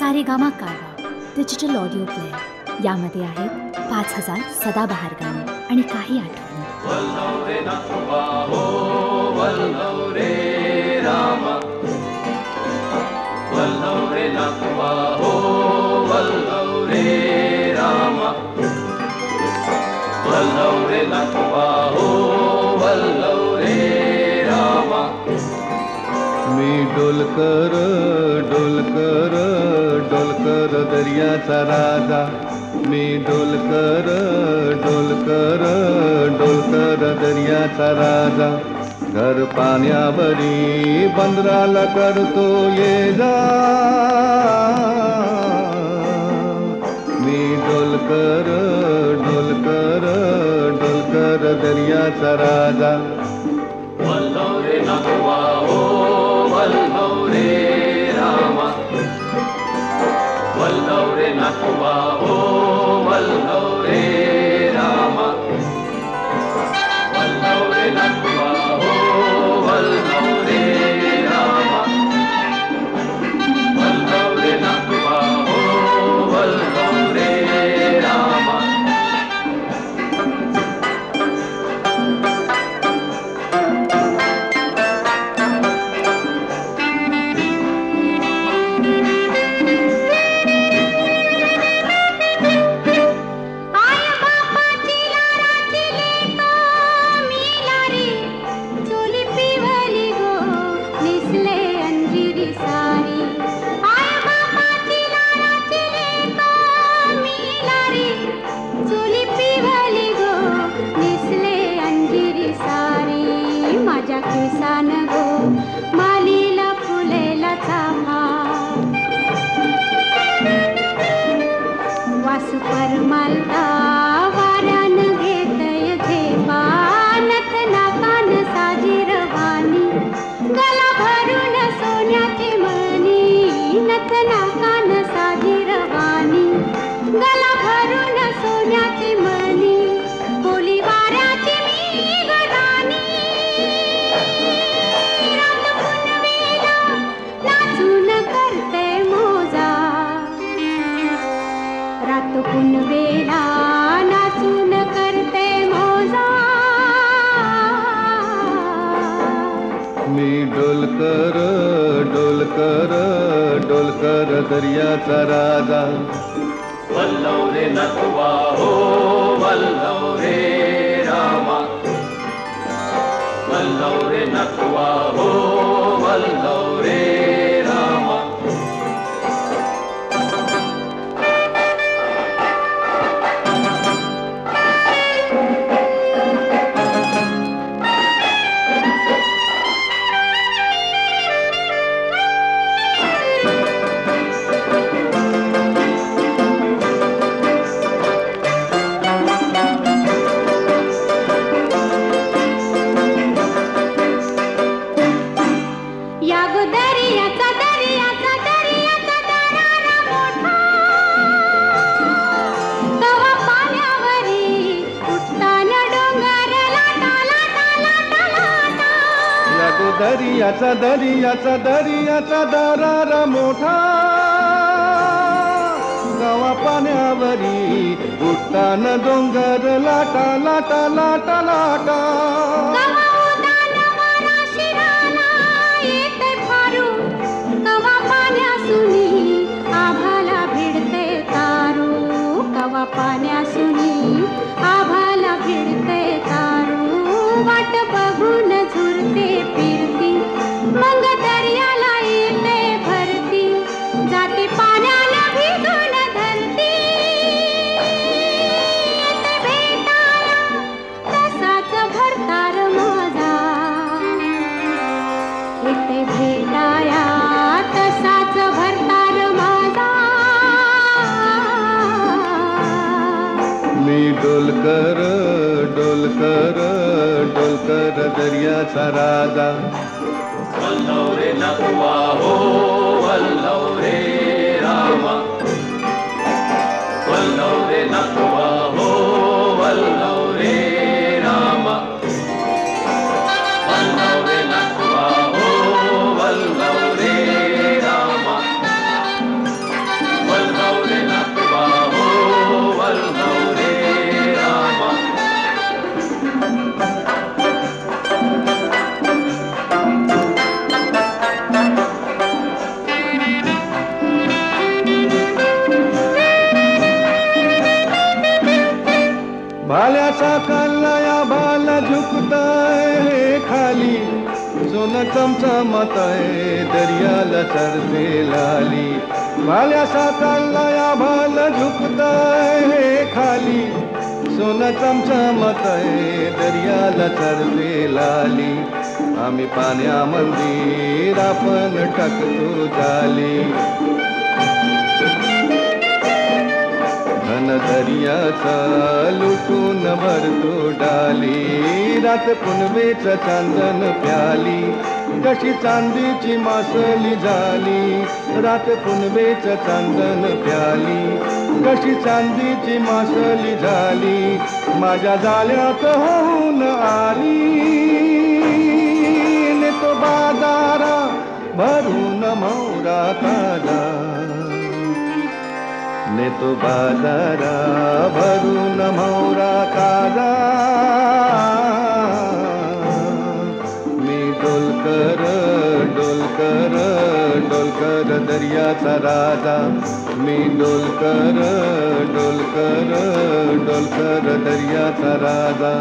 सारेगामा कारवा digital audio player. यामध्ये आहेत 5000 सदाबहार गाणी आणि काही आठवणी. वल्लवरे नाथोबा हो वल्लवरे रामा, वल्लवरे नाथोबा हो वल्लवरे रामा, वल्लवरे नाथोबा हो वल्लवरे रामा. मी डोलकर डोलकर डोलकर दर्याचा राजा, मी डोलकर डोलकर डोलकर दर्याचा राजा. घर पाण्यावरी बंदराला करतो ये जा, मी डोलकर डोलकर डोलकर दर्याचा राजा. वल्लवरे नाथोबा हो वल्लवरे रामा, वल्लवरे नाथोबा हो वल्लवरे रामा, वल्लवरे नाथोबा हो वल्लवरे रामा, वल्लवरे नाथोबा हो वल्लवरे रामा. डोलकर दर्याचा राजा. वल्लवरे नाथोबा हो वल्लवरे रामा, वल्लवरे नाथोबा हो वल्लवरे रामा. दर्याचा दर्याचा दर्याचा दरारा मोठा, गावा पाण्यावरी उठताना डोंगर लाटा लाटा लाटा लाटा. आभाला भिडते तारू, कवा पाण्यासुनी आभाला भिडते तारू. वाट बघून झुरते फिरती, मग दर्याला येते भरती, जाते पाण्याला भिजून धरती. येते भेटाया तसाच भरतार माझा, येते भेटाया तसाच भरतार माझा. मी डोलकर डोलकर डोलकर दर्याचा राजा. वल्लवरे नाथोबा हो वल्लवरे रामा, वल्लवरे नाथोबा हो वल्लवरे रामा, वल्लवरे नाथोबा हो वल्लवरे रामा. भाल्यासा कालया भाला झुकताय हे खाली सोनं चमचमतय दर्याला चढते लाली भाल्यासा कालया भाला झुकताय हे खाली सोनं चमचमतय दर्याला चढते लाली आम्ही पाण्यामंदी आपण टाकतो जाली घन दर्याचा लुटून भरतो डाली रात पुनवेच चांदन प्याली कशी चांदीची मासली झाली रात पुनवेच चांदन प्याली कशी चांदीची मासली झाली माझ्या जाळ्यात होऊन आली ने तो बाजारा भरून मोरा ताजा ने तो बाजारा भरून मोरा ताजा मी डोलकर डोलकर डोलकर दर्याचा राजा मी डोलकर डोलकर डोलकर दर्याचा राजा